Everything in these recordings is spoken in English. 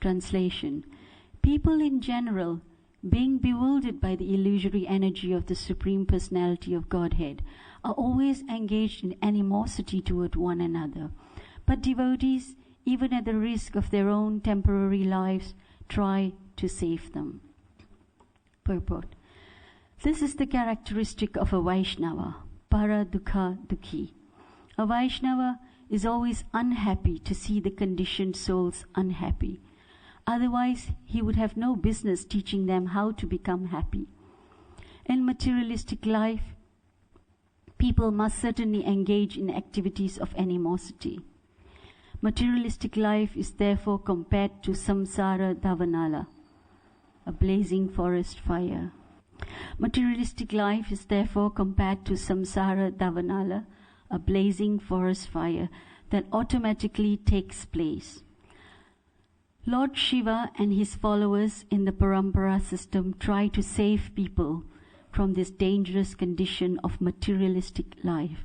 Translation: people in general, being bewildered by the illusory energy of the Supreme Personality of Godhead, are always engaged in animosity toward one another. But devotees, even at the risk of their own temporary lives, try to save them. Purport: this is the characteristic of a Vaishnava, para dukha dukhi. A Vaishnava is always unhappy to see the conditioned souls unhappy. Otherwise, he would have no business teaching them how to become happy. In materialistic life, people must certainly engage in activities of animosity. Materialistic life is therefore compared to samsara davanala, a blazing forest fire. Materialistic life is therefore compared to samsara davanala, a blazing forest fire that automatically takes place. Lord Shiva and his followers in the Parampara system try to save people from this dangerous condition of materialistic life.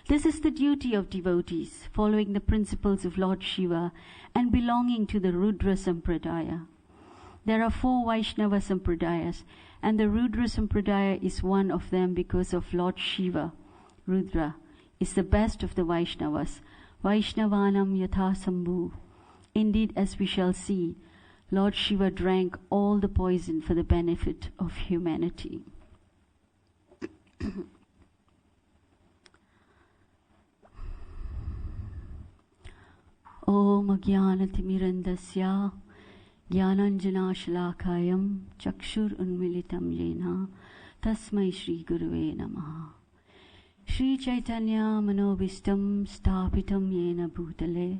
This is the duty of devotees, following the principles of Lord Shiva and belonging to the Rudra Sampradaya. There are 4 Vaishnava Sampradayas, and the Rudra Sampradaya is one of them because of Lord Shiva. Rudra is the best of the Vaishnavas. Vaishnavanam yatha sambhu. Indeed, as we shall see, Lord Shiva drank all the poison for the benefit of humanity. Om Ajnanatimirandasya Jnananjana Shalakayam Chakshur Unmilitam Yena Tasmai Shri Gurave Namaha. Shri Chaitanya Manobhistam Stapitam Yena Bhutale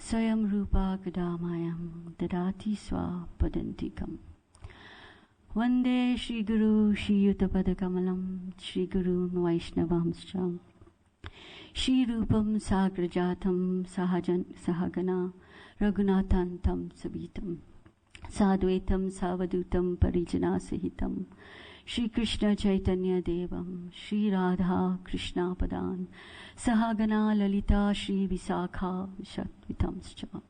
Swayam Rupa Kadamayam Dadati Swa Padantikam. Vande Shri Guru Shri Yuta Kamalam Shri Guru Vaishnavamscha Shri Rupam Sagrajatam Sahagana Raghunathantam Savitam Sadvaitam Savadutam Parijana Sahitam Shri Krishna Chaitanya Devam Shri Radha Krishna Padan Sahagana Lalita Shri Visakha Vishatvitamscha.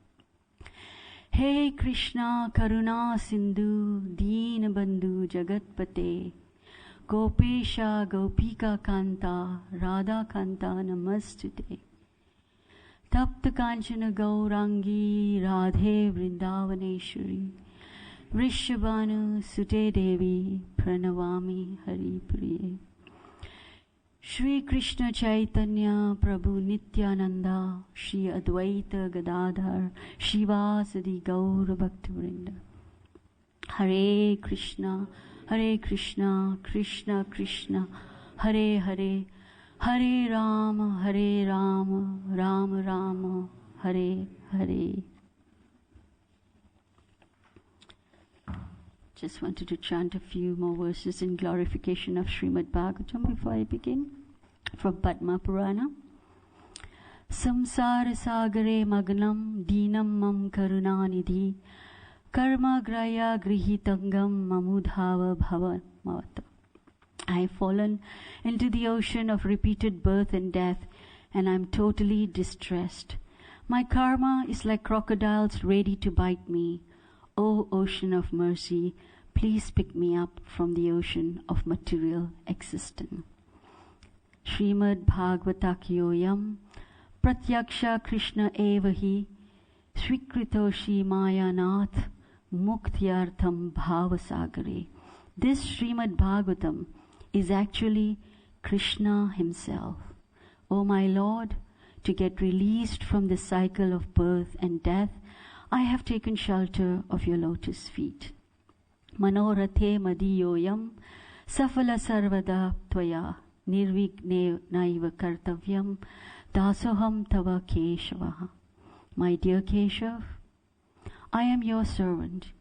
Hey Krishna Karuna Sindhu Deen Bandhu Jagatpate Gopesha Gopika Kanta Radha Kanta Namastute Tapta Kanchana Gaurangi Radhe Vrindavaneshwari Vrishabhanu Sute Devi Pranavami Hari Priye. Shri Krishna Chaitanya Prabhu Nityananda Shri Advaita Gadadhar Shivasadi Gaura Bhaktivinoda. Hare Krishna Krishna Krishna Hare Hare Hare Rama Rama Rama Hare Hare. Just wanted to chant a few more verses in glorification of Srimad Bhagavatam before I begin. From Padma Purana. Samsara sagare magnam dinam mam karunanidhi karma graya grihitangam mamudhava bhavamata. I have fallen into the ocean of repeated birth and death, and I am totally distressed. My karma is like crocodiles ready to bite me. O ocean of mercy, please pick me up from the ocean of material existence. Srimad Bhagavatakyoyam Pratyaksha Krishna Evahi Svikritoshi Mayanath Muktyartham Bhavasagare. This Srimad Bhagavatam is actually Krishna himself. O my Lord, to get released from the cycle of birth and death, I have taken shelter of your lotus feet. Manorathe madiyoyam safala sarvada tvaya nirvigne naiva kartavyam dasoham tava Keshava. My dear Keshav, I am your servant.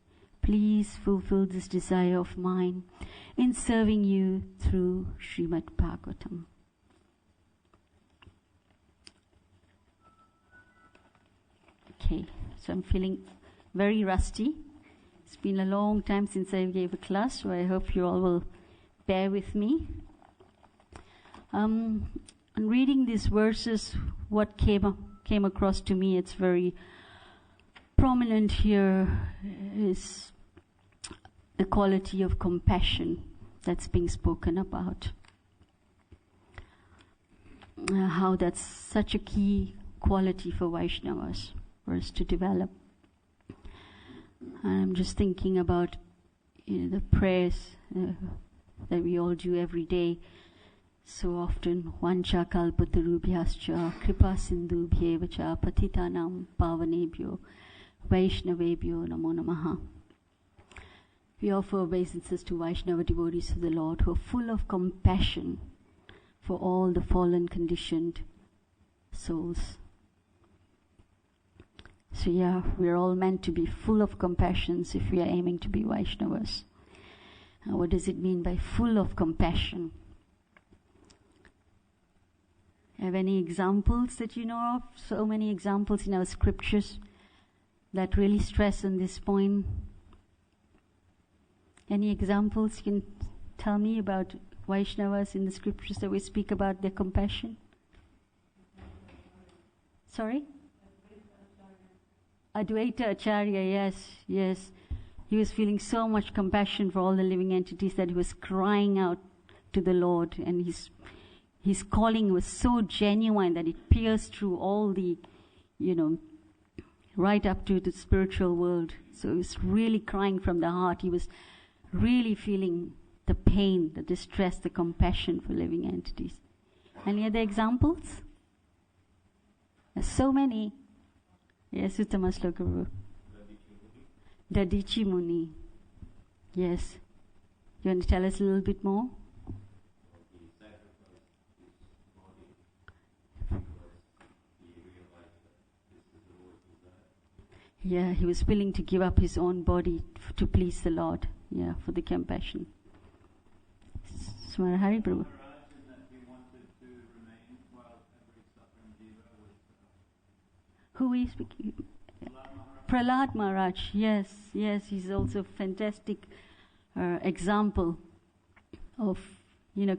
Please fulfill this desire of mine in serving you through Srimad Bhagavatam. Okay, so I'm feeling very rusty. It's been a long time since I gave a class, so I hope you all will bear with me. On reading these verses, what came across to me, it's very prominent here is the quality of compassion that's being spoken about. How that's such a key quality for Vaishnavas for us to develop. I'm just thinking about the prayers that we all do every day. So often, Vancha kalpatarubhyascha kripa sindhubhyevacha patitanam pavanebhyo Vaishnavebhyo namo namaha. We offer obeisances to Vaishnava devotees of the Lord who are full of compassion for all the fallen, conditioned souls. So yeah, we're all meant to be full of compassion if we are aiming to be Vaishnavas. What does it mean by full of compassion? Have any examples that you know of? So many examples in our scriptures that really stress on this point. Any examples you can tell me about Vaishnavas in the scriptures that we speak about their compassion? Sorry? Advaita Acharya, yes. He was feeling so much compassion for all the living entities that he was crying out to the Lord, and his calling was so genuine that it pierced through all the, right up to the spiritual world. So he was really crying from the heart. He was really feeling the pain, the distress, the compassion for living entities. Any other examples? There's so many. Yes, Uttama Sloka Prabhu. Dadichi Muni. Yes. You want to tell us a little bit more? Yeah, he was willing to give up his own body to please the Lord. Yeah, for the compassion. Smara Hari Prabhu. Who is speaking? Prahlad Maharaj. Yes, he's also a fantastic example of,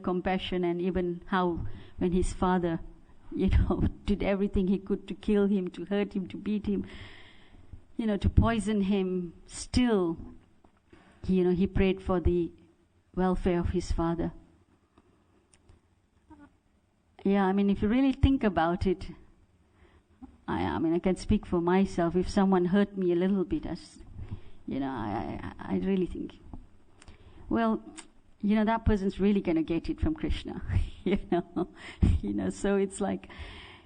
compassion, and even how when his father, did everything he could to kill him, to hurt him, to beat him, to poison him, still, he prayed for the welfare of his father. Yeah, if you really think about it, I can speak for myself. If someone hurt me a little bit, I really think, well, that person's really going to get it from Krishna, So it's like,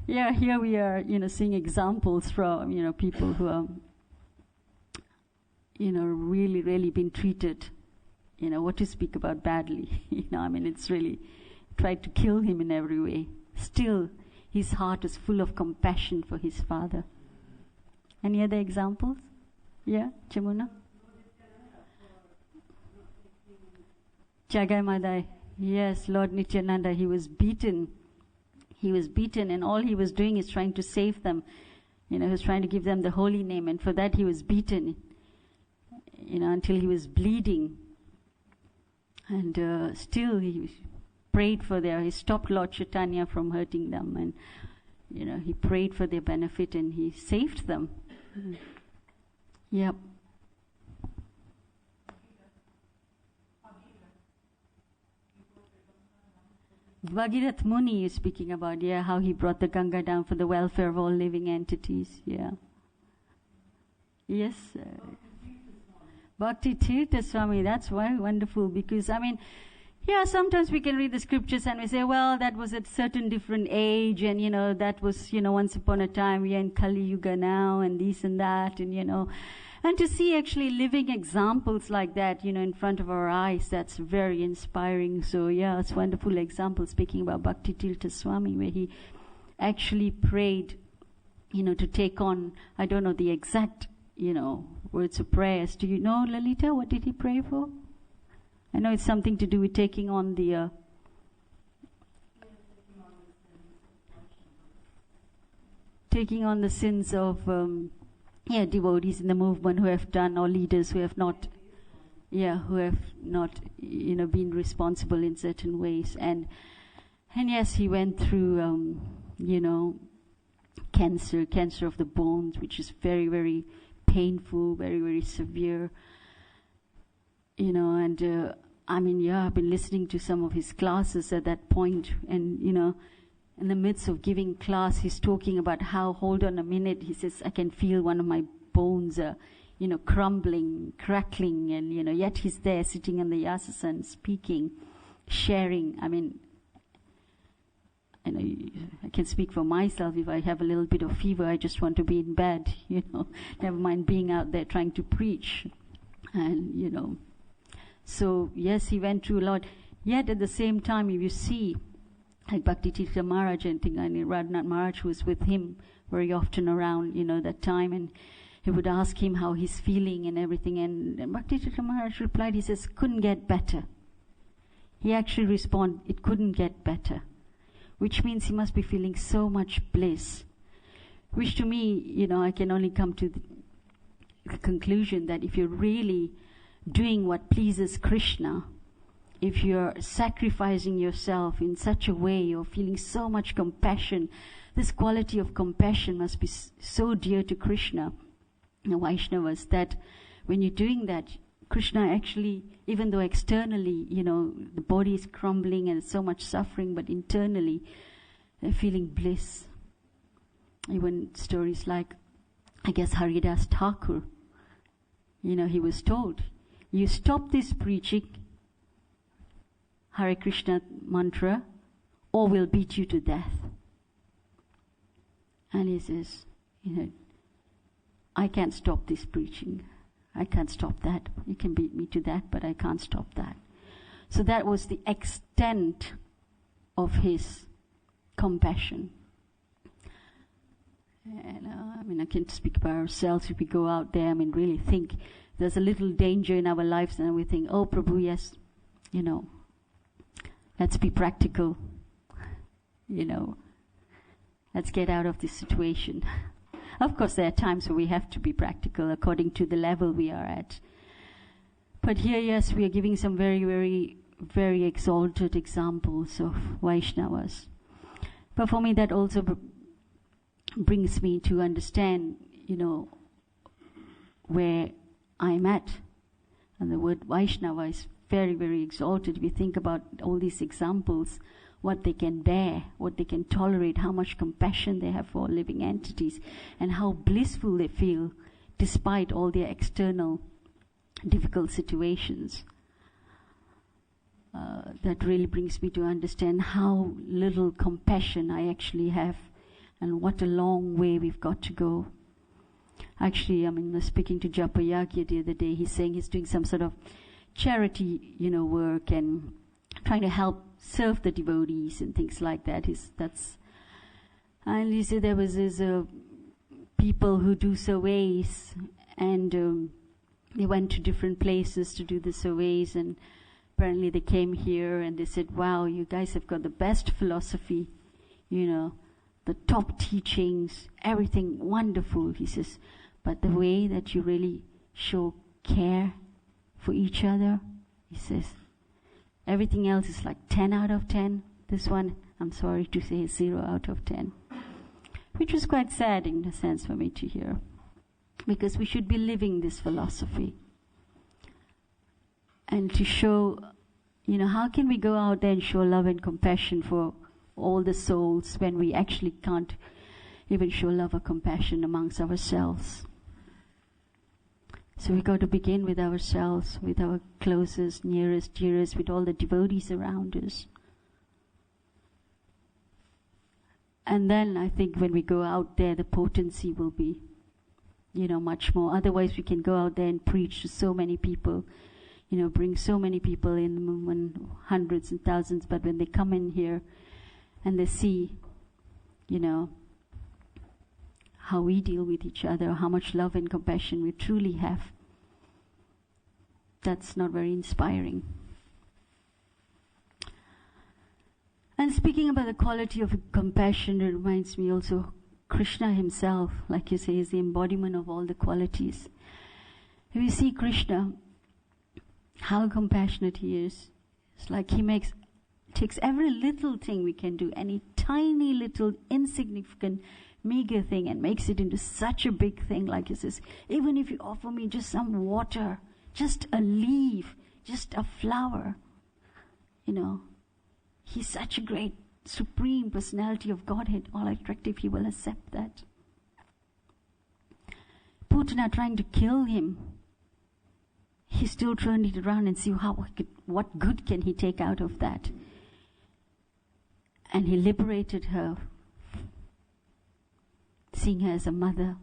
yeah, here we are, seeing examples from, people who are, really, really been treated, what to speak about badly, it's really tried to kill him in every way. Still, his heart is full of compassion for his father. Any other examples? Yeah, Chamuna? Jagai Madai. Yes, Lord Nityananda, he was beaten. And all he was doing is trying to save them. He was trying to give them the holy name, and for that he was beaten, until he was bleeding. And still he prayed for he stopped Lord Chaitanya from hurting them, and he prayed for their benefit, and he saved them. Yep. Bhagirath Muni is speaking about, how he brought the Ganga down for the welfare of all living entities. Yes. Bhakti Tirtha Swami, that's very wonderful, because sometimes we can read the scriptures and we say, well, that was at a certain different age, and that was, once upon a time, we are in Kali Yuga now, and this and that, and to see actually living examples like that, in front of our eyes, that's very inspiring. So it's a wonderful example, speaking about Bhakti Tirtha Swami, where he actually prayed, to take on, I don't know the exact, words of prayers. Do you know, Lalita, what did he pray for? I know it's something to do with taking on the sins of devotees in the movement who have done, or leaders who have not been responsible in certain ways. And yes, he went through cancer of the bones, which is very, very painful, very, very severe. And I've been listening to some of his classes at that point, and, in the midst of giving class, he's talking about how, hold on a minute, he says, I can feel one of my bones, crumbling, crackling, and, yet he's there sitting in the yasasana, speaking, sharing. I can speak for myself. If I have a little bit of fever, I just want to be in bed, never mind being out there trying to preach. And, so yes, he went through a lot. Yet at the same time, if you see, like Bhakti Tirtha Maharaj, and Radhanath Maharaj was with him very often around, that time, and he would ask him how he's feeling and everything, and Bhakti Tirtha Maharaj replied, he says, couldn't get better. He actually responded, it couldn't get better, which means he must be feeling so much bliss, which to me, I can only come to the conclusion that if you're really doing what pleases Krishna, if you're sacrificing yourself in such a way, you're feeling so much compassion, this quality of compassion must be so dear to Krishna, the Vaishnavas, that when you're doing that, Krishna actually, even though externally, the body is crumbling and so much suffering, but internally, they're feeling bliss. Even stories like, I guess, Haridas Thakur, he was told, you stop this preaching, Hare Krishna mantra, or we'll beat you to death. And he says, I can't stop this preaching. I can't stop that. You can beat me to that, but I can't stop that. So that was the extent of his compassion. And I can speak about ourselves. If we go out there, really think there's a little danger in our lives, and we think, oh, Prabhu, yes, let's be practical. Let's get out of this situation. Of course, there are times where we have to be practical according to the level we are at. But here, yes, we are giving some very, very, very exalted examples of Vaishnavas. But for me, that also brings me to understand, where I'm at. And the word Vaishnava is very, very exalted. We think about all these examples, what they can bear, what they can tolerate, how much compassion they have for living entities, and how blissful they feel despite all their external difficult situations. That really brings me to understand how little compassion I actually have, and what a long way we've got to go. Actually, I was speaking to Japayagya the other day. He's saying he's doing some sort of charity, work, and trying to help serve the devotees and things like that. And he said there was this people who do surveys, and they went to different places to do the surveys, and apparently they came here and they said, wow, you guys have got the best philosophy, the top teachings, everything wonderful. He says, but the way that you really show care for each other, he says, everything else is like 10 out of 10. This one, I'm sorry to say, is 0 out of 10. Which was quite sad in a sense for me to hear. Because we should be living this philosophy. And to show, how can we go out there and show love and compassion for all the souls when we actually can't even show love or compassion amongst ourselves? So we got to begin with ourselves, with our closest, nearest, dearest, with all the devotees around us. And then I think when we go out there, the potency will be, much more. Otherwise we can go out there and preach to so many people, bring so many people in the movement, hundreds and thousands, but when they come in here and they see, how we deal with each other, how much love and compassion we truly have, that's not very inspiring. And speaking about the quality of compassion, it reminds me also, Krishna himself, like you say, is the embodiment of all the qualities. If you see Krishna, how compassionate he is, it's like he takes every little thing we can do, any tiny little insignificant meager thing and makes it into such a big thing. Like he says, even if you offer me just some water, just a leaf, just a flower, he's such a great, supreme personality of Godhead, all attractive, he will accept that. Putin are trying to kill him. He still turned it around and see what good can he take out of that. And he liberated her, seeing her as a mother.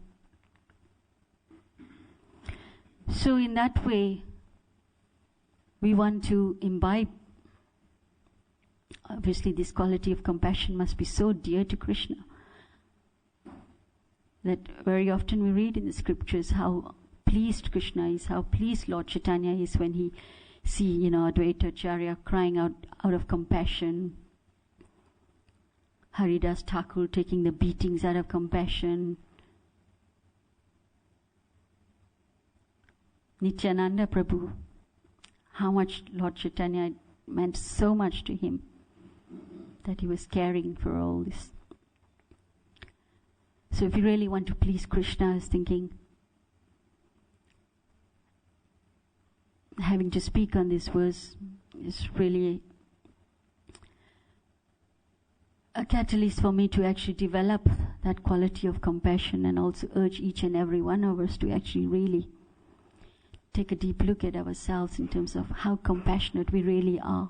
So in that way, we want to imbibe, obviously this quality of compassion must be so dear to Krishna that very often we read in the scriptures how pleased Krishna is, how pleased Lord Chaitanya is when he see, Advaita Acharya crying out of compassion, Haridas Thakur taking the beatings out of compassion, Nityananda Prabhu, how much Lord Chaitanya meant so much to him that he was caring for all this. So if you really want to please Krishna, I was thinking, having to speak on this verse is really a catalyst for me to actually develop that quality of compassion, and also urge each and every one of us to actually really take a deep look at ourselves in terms of how compassionate we really are.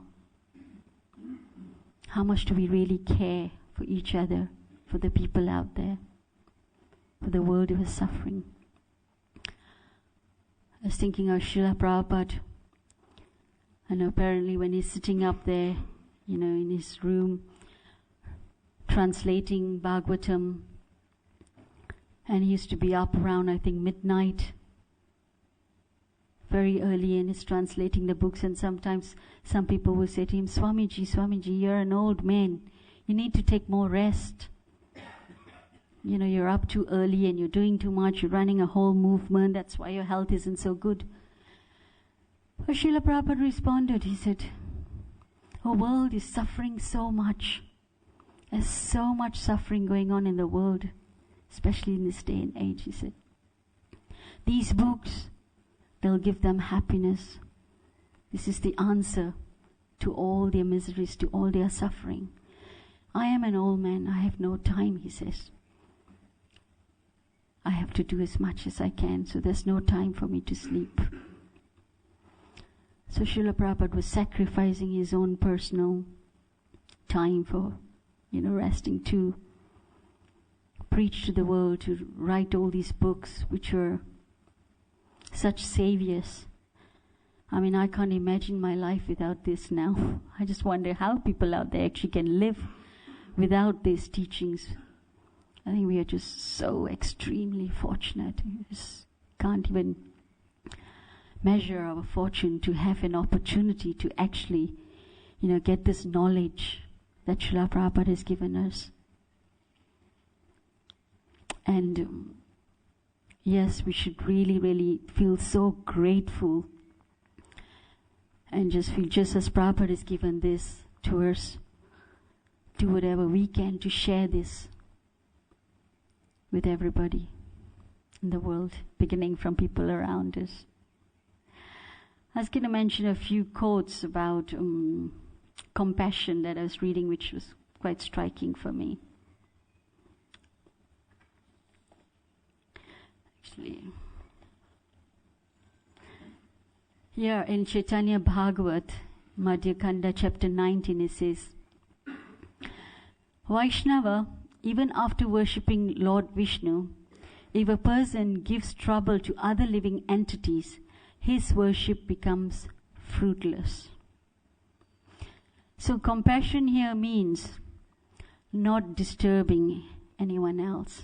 How much do we really care for each other, for the people out there, for the world who is suffering. I was thinking of Srila Prabhupada, and apparently when he's sitting up there, in his room, translating Bhagavatam, and he used to be up around, I think, midnight, very early, and he's translating the books, and sometimes some people will say to him, Swamiji, you're an old man, you need to take more rest. You're up too early and you're doing too much, you're running a whole movement, that's why your health isn't so good. But Srila Prabhupada responded, he said, the world is suffering so much. There's so much suffering going on in the world, especially in this day and age, he said. These books, they'll give them happiness. This is the answer to all their miseries, to all their suffering. I am an old man, I have no time, he says. I have to do as much as I can, so there's no time for me to sleep. So Srila Prabhupada was sacrificing his own personal time for, resting to preach to the world, to write all these books which were such saviors. I mean, I can't imagine my life without this now. I just wonder how people out there actually can live without these teachings. I think we are just so extremely fortunate. We just can't even measure our fortune to have an opportunity to actually, get this knowledge that Srila Prabhupada has given us. And yes, we should really, really feel so grateful and just feel, just as Prabhupada has given this to us, do whatever we can to share this with everybody in the world, beginning from people around us. I was going to mention a few quotes about compassion that I was reading, which was quite striking for me. Actually, here in Chaitanya Bhagavat, Madhya Kanda, chapter 19, it says, Vaishnava, even after worshipping Lord Vishnu, if a person gives trouble to other living entities, his worship becomes fruitless. So compassion here means not disturbing anyone else,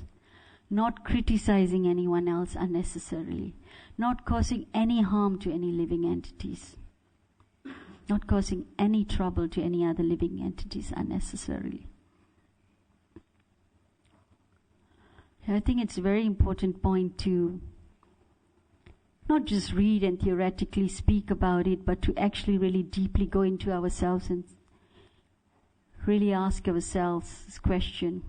not criticizing anyone else unnecessarily, not causing any harm to any living entities, not causing any trouble to any other living entities unnecessarily. I think it's a very important point to not just read and theoretically speak about it, but to actually really deeply go into ourselves and really ask ourselves this question.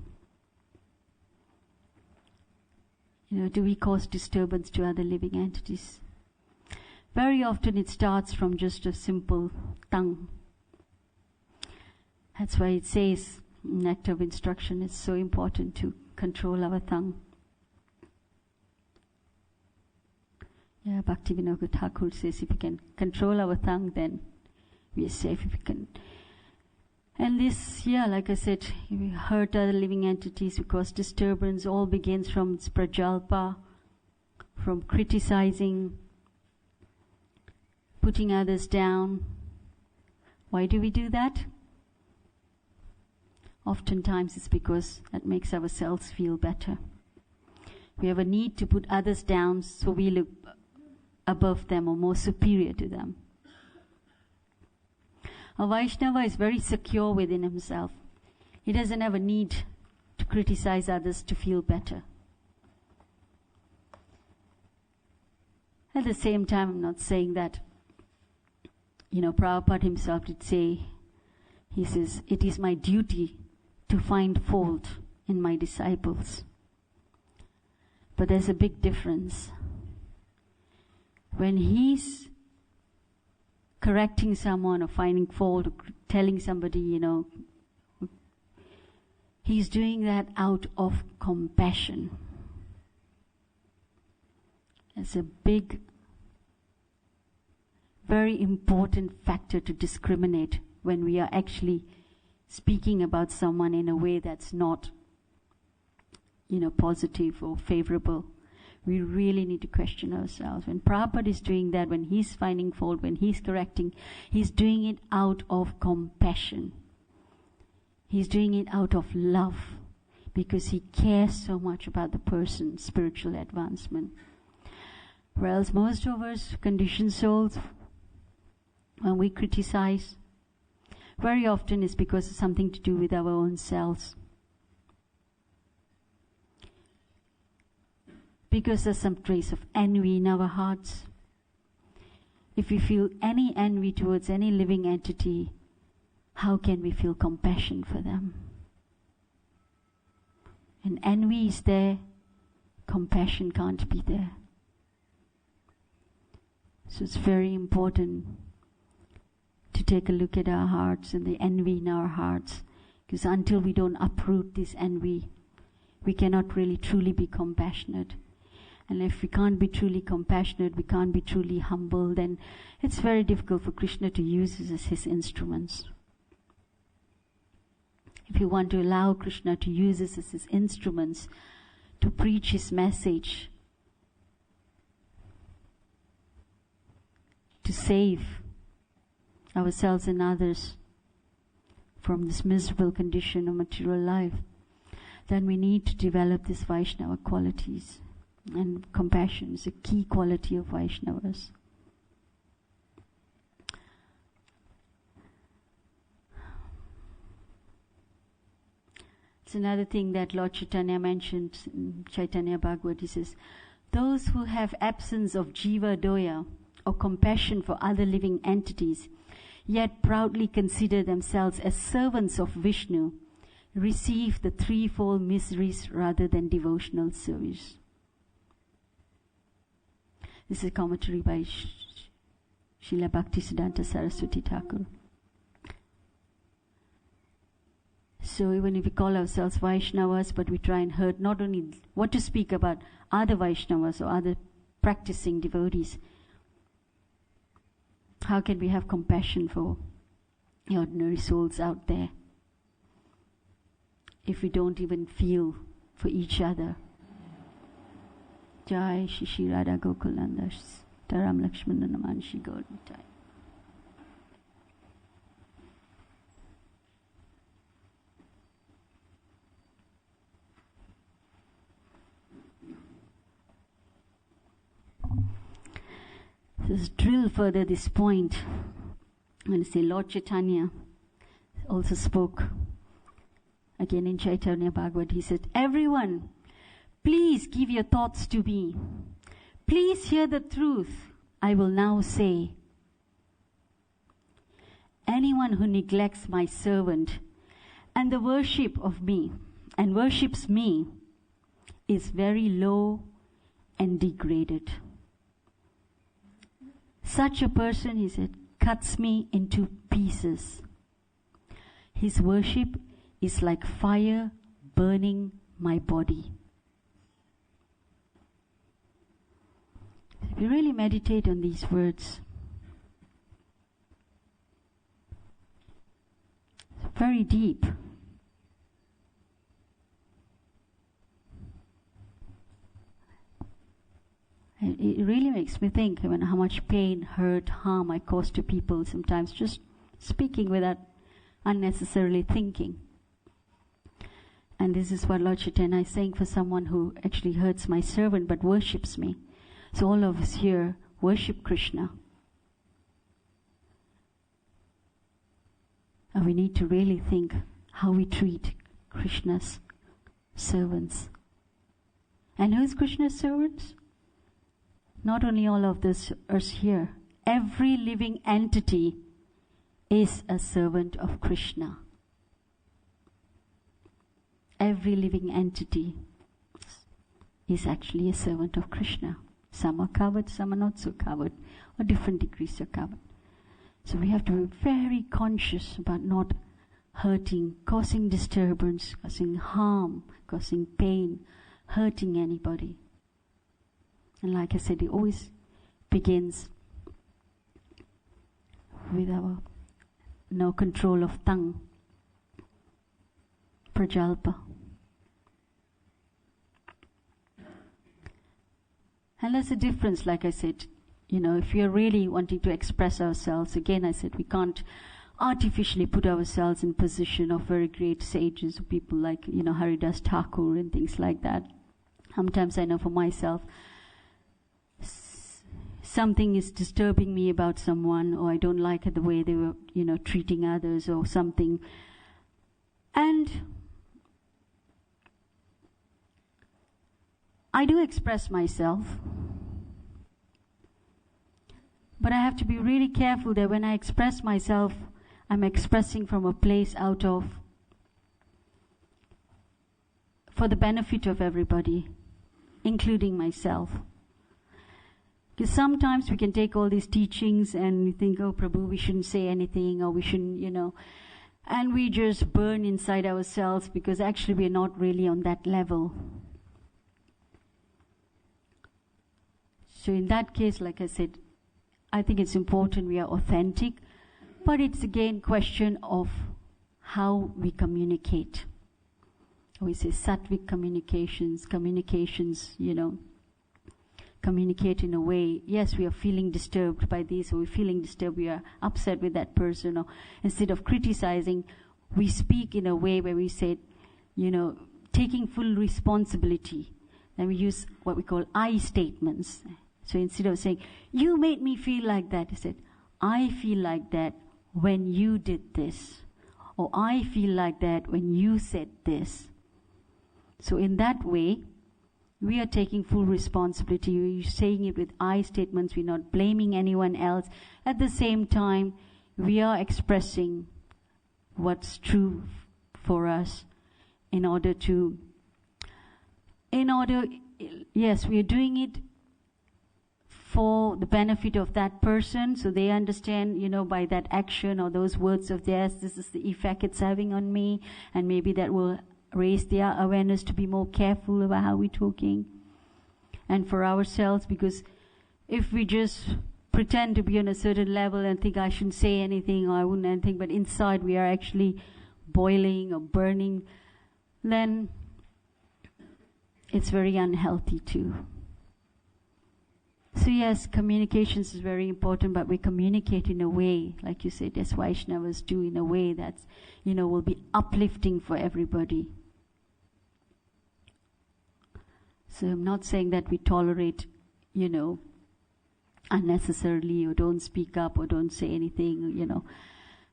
Do we cause disturbance to other living entities? Very often it starts from just a simple tongue. That's why it says in Act of Instruction, it's so important to control our tongue. Yeah, Bhaktivinoda Thakur says if we can control our tongue, then we are safe. If we can. And this, like I said, if we hurt other living entities, we cause disturbance, all begins from prajalpa, from criticizing, putting others down. Why do we do that? Oftentimes it's because that makes ourselves feel better. We have a need to put others down so we look above them or more superior to them. A Vaishnava is very secure within himself. He doesn't have a need to criticize others to feel better. At the same time, I'm not saying that, Prabhupada himself did say, he says, it is my duty to find fault in my disciples. But there's a big difference. When he's correcting someone or finding fault or telling somebody, he's doing that out of compassion. It's a big, very important factor to discriminate when we are actually speaking about someone in a way that's not, positive or favorable. We really need to question ourselves. When Prabhupada is doing that, when he's finding fault, when he's correcting, he's doing it out of compassion. He's doing it out of love because he cares so much about the person's spiritual advancement. Whereas most of us conditioned souls, when we criticize, very often it's because of something to do with our own selves. Because there's some trace of envy in our hearts. If we feel any envy towards any living entity, how can we feel compassion for them? And envy is there, compassion can't be there. So it's very important to take a look at our hearts and the envy in our hearts, because until we don't uproot this envy, we cannot really truly be compassionate. And if we can't be truly compassionate, we can't be truly humble, then it's very difficult for Krishna to use us as his instruments. If you want to allow Krishna to use us as his instruments to preach his message, to save ourselves and others from this miserable condition of material life, then we need to develop these Vaishnava qualities. And compassion is a key quality of Vaishnavas. It's another thing that Lord Chaitanya mentioned in Chaitanya Bhagavad. He says, those who have absence of jiva doya, or compassion for other living entities, yet proudly consider themselves as servants of Vishnu, receive the threefold miseries rather than devotional service. This is a commentary by Srila Bhaktisiddhanta Saraswati Thakur. So even if we call ourselves Vaishnavas, but we try and hurt not only what to speak about other Vaishnavas or other practicing devotees, how can we have compassion for the ordinary souls out there if we don't even feel for each other? Jai Shri Radha Gokulanda Taram Lakshmana Namanshi Gauritai. Let's drill further this point. I'm going to say Lord Chaitanya also spoke again in Chaitanya Bhagavad. He said, everyone, please give your thoughts to me. Please hear the truth I will now say. Anyone who neglects my servant and the worship of me and worships me is very low and degraded. Such a person, he said, cuts me into pieces. His worship is like fire burning my body. If you really meditate on these words, it's very deep. It really makes me think how much pain, hurt, harm I cause to people sometimes, just speaking without unnecessarily thinking. And this is what Lord Chaitanya is saying for someone who actually hurts my servant but worships me. So all of us here worship Krishna. And we need to really think how we treat Krishna's servants. And who's Krishna's servants? Not only all of us here. Every living entity is a servant of Krishna. Every living entity is actually a servant of Krishna. Some are covered, some are not so covered, or different degrees are covered. So we have to be very conscious about not hurting, causing disturbance, causing harm, causing pain, hurting anybody. And like I said, it always begins with our no control of tongue, prajalpa. And there's a difference, like I said, if we are really wanting to express ourselves, again I said we can't artificially put ourselves in position of very great sages, people like, Haridas Thakur and things like that. Sometimes I know for myself, something is disturbing me about someone, or I don't like the way they were, treating others or something. And I do express myself, but I have to be really careful that when I express myself, I'm expressing from a place for the benefit of everybody, including myself. Because sometimes we can take all these teachings and we think, oh Prabhu, we shouldn't say anything, or we shouldn't, and we just burn inside ourselves because actually we're not really on that level. So in that case, like I said, I think it's important we are authentic, but it's again question of how we communicate. We say sattvic communications, communicate in a way, yes, we are feeling disturbed by this, or we're feeling disturbed, we are upset with that person, or instead of criticizing, we speak in a way where we say, taking full responsibility. Then we use what we call I statements. So instead of saying, you made me feel like that, he said, I feel like that when you did this, or I feel like that when you said this. So in that way, we are taking full responsibility. We're saying it with I statements. We're not blaming anyone else. At the same time, we are expressing what's true for us yes, we are doing it for the benefit of that person, so they understand, by that action or those words of theirs, this is the effect it's having on me, and maybe that will raise their awareness to be more careful about how we're talking. And for ourselves, because if we just pretend to be on a certain level and think I shouldn't say anything or I wouldn't anything, but inside we are actually boiling or burning, then it's very unhealthy too. So yes, communications is very important, but we communicate in a way, like you said, as Vaishnavas do, in a way that's, will be uplifting for everybody. So I'm not saying that we tolerate, unnecessarily, or don't speak up or don't say anything,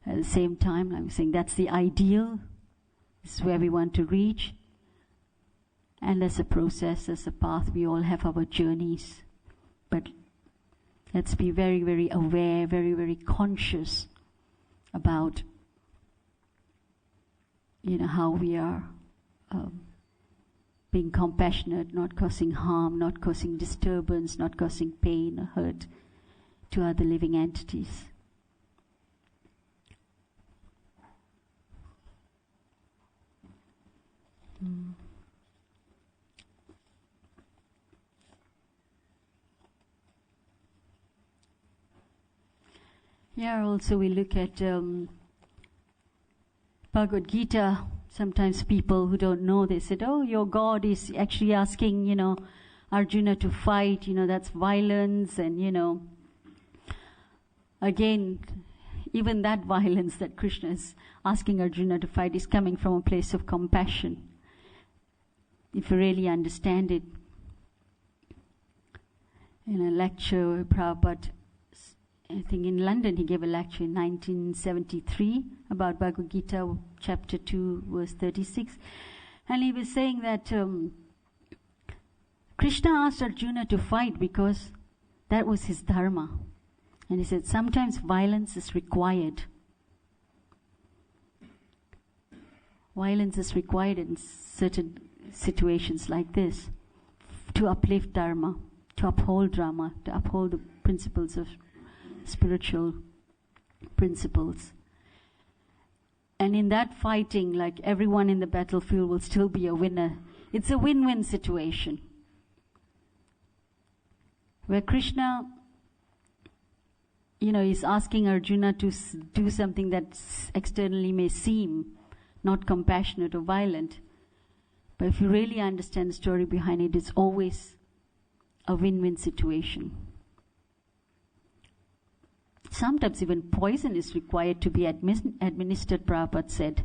At the same time, I'm saying that's the ideal. This is where we want to reach. And as a process, as a path, we all have our journeys. But let's be very, very aware, very, very conscious about, how we are being compassionate, not causing harm, not causing disturbance, not causing pain or hurt to other living entities. Here also we look at Bhagavad Gita. Sometimes people who don't know, they said, oh, your God is actually asking, Arjuna to fight, that's violence, and, again, even that violence that Krishna is asking Arjuna to fight is coming from a place of compassion. If you really understand it. In a lecture, Prabhupada, I think in London, he gave a lecture in 1973 about Bhagavad Gita, chapter 2, verse 36. And he was saying that Krishna asked Arjuna to fight because that was his dharma. And he said, sometimes violence is required. Violence is required in certain situations like this to uplift dharma, to uphold dharma, to uphold the principles of spiritual principles. And in that fighting, like everyone in the battlefield will still be a winner. It's a win-win situation. Where Krishna, is asking Arjuna to do something that externally may seem not compassionate or violent. But if you really understand the story behind it, it's always a win-win situation. Sometimes even poison is required to be administered, Prabhupada said,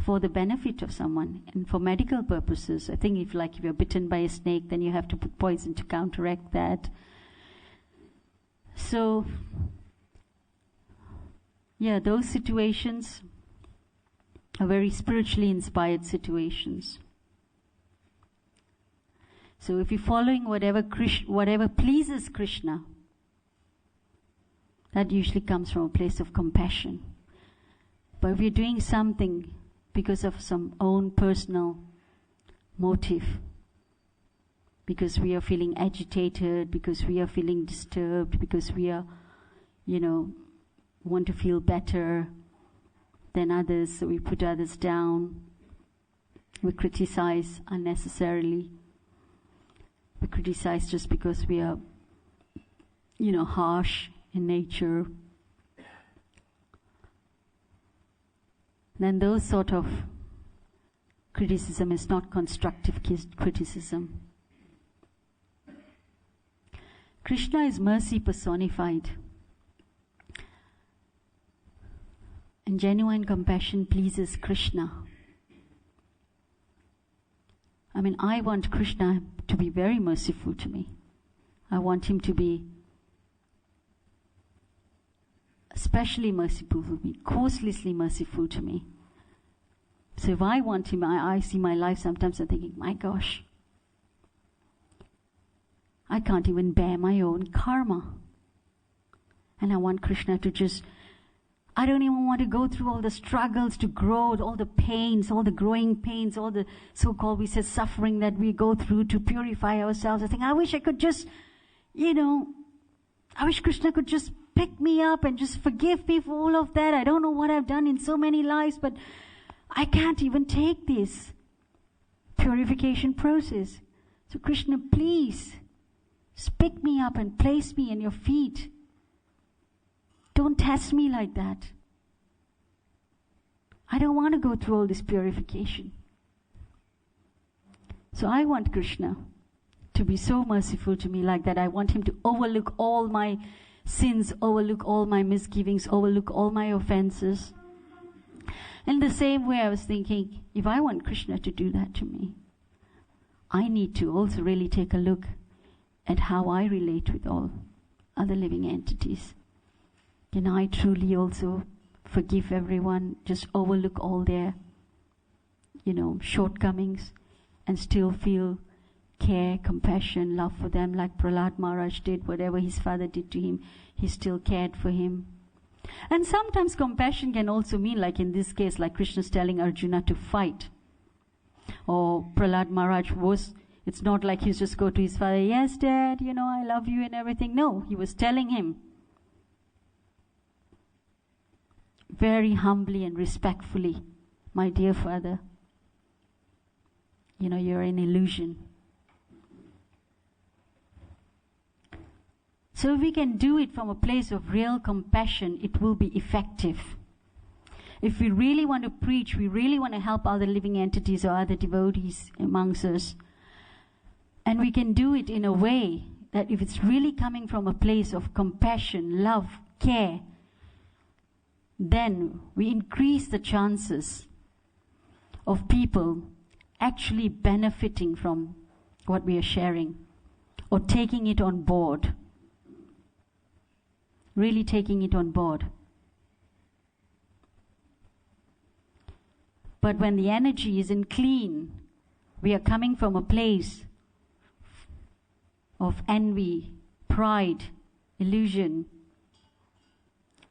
for the benefit of someone and for medical purposes. I think if you're bitten by a snake, then you have to put poison to counteract that. So, those situations are very spiritually inspired situations. So if you're following whatever pleases Krishna, that usually comes from a place of compassion. But if you're doing something because of some own personal motive, because we are feeling agitated, because we are feeling disturbed, because we are, want to feel better than others, so we put others down, we criticize unnecessarily, we criticize just because we are, harsh in nature, then those sort of criticism is not constructive criticism. Krishna is mercy personified. And genuine compassion pleases Krishna. I want Krishna to be very merciful to me. I want him to be especially merciful to me, causelessly merciful to me. So if I want him, I see my life sometimes I'm thinking, my gosh, I can't even bear my own karma. And I want Krishna to just, I don't even want to go through all the struggles to grow, all the pains, all the growing pains, all the so-called, we say, suffering that we go through to purify ourselves. I think, I wish I could just, I wish Krishna could just pick me up and just forgive me for all of that. I don't know what I've done in so many lives, but I can't even take this purification process. So Krishna, please, just pick me up and place me in your feet. Don't test me like that. I don't want to go through all this purification. So I want Krishna to be so merciful to me like that. I want him to overlook all my sins, overlook all my misgivings, overlook all my offenses. In the same way, I was thinking, if I want Krishna to do that to me, I need to also really take a look at how I relate with all other living entities. Can I truly also forgive everyone, just overlook all their, shortcomings, and still feel care, compassion, love for them, like Prahlad Maharaj did. Whatever his father did to him, he still cared for him. And sometimes compassion can also mean, like in this case, like Krishna's telling Arjuna to fight. Or Prahlad Maharaj was, it's not like he's just go to his father, yes dad, I love you and everything. No, he was telling him very humbly and respectfully, my dear father, you're an illusion. So if we can do it from a place of real compassion, it will be effective. If we really want to preach, we really want to help other living entities or other devotees amongst us, and we can do it in a way that if it's really coming from a place of compassion, love, care, then we increase the chances of people actually benefiting from what we are sharing or taking it on board. Really taking it on board. But when the energy isn't clean, we are coming from a place of envy, pride, illusion,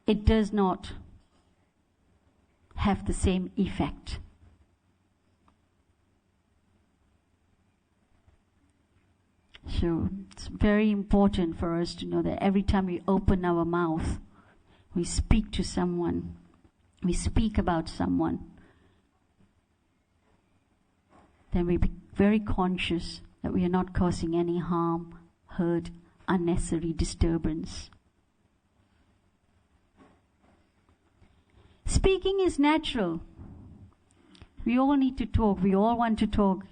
it does not have the same effect. So it's very important for us to know that every time we open our mouth, we speak to someone, we speak about someone, then we be very conscious that we are not causing any harm, hurt, unnecessary disturbance. Speaking is natural. We all need to talk. We all want to talk.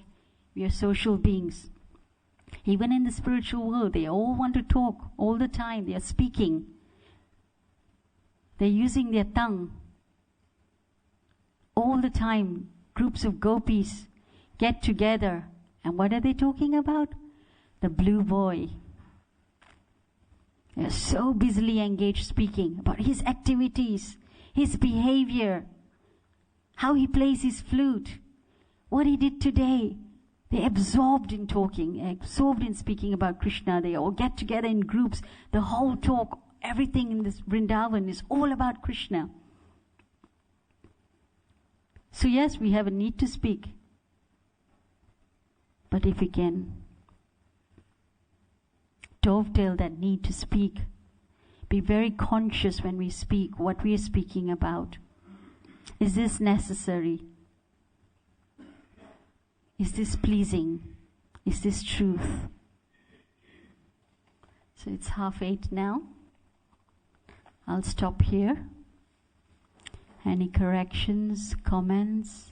We are social beings. Even in the spiritual world, they all want to talk all the time. They are speaking. They're using their tongue all the time. Groups of gopis get together. And what are they talking about? The blue boy. They're so busily engaged speaking about his activities, his behavior, how he plays his flute, what he did today. They're absorbed in talking, absorbed in speaking about Krishna. They all get together in groups. The whole talk, everything in this Vrindavan is all about Krishna. So yes, we have a need to speak. But if we can dovetail that need to speak, be very conscious when we speak, what we are speaking about. Is this necessary? Is this pleasing? Is this truth? So it's 8:30 now. I'll stop here. Any corrections, comments?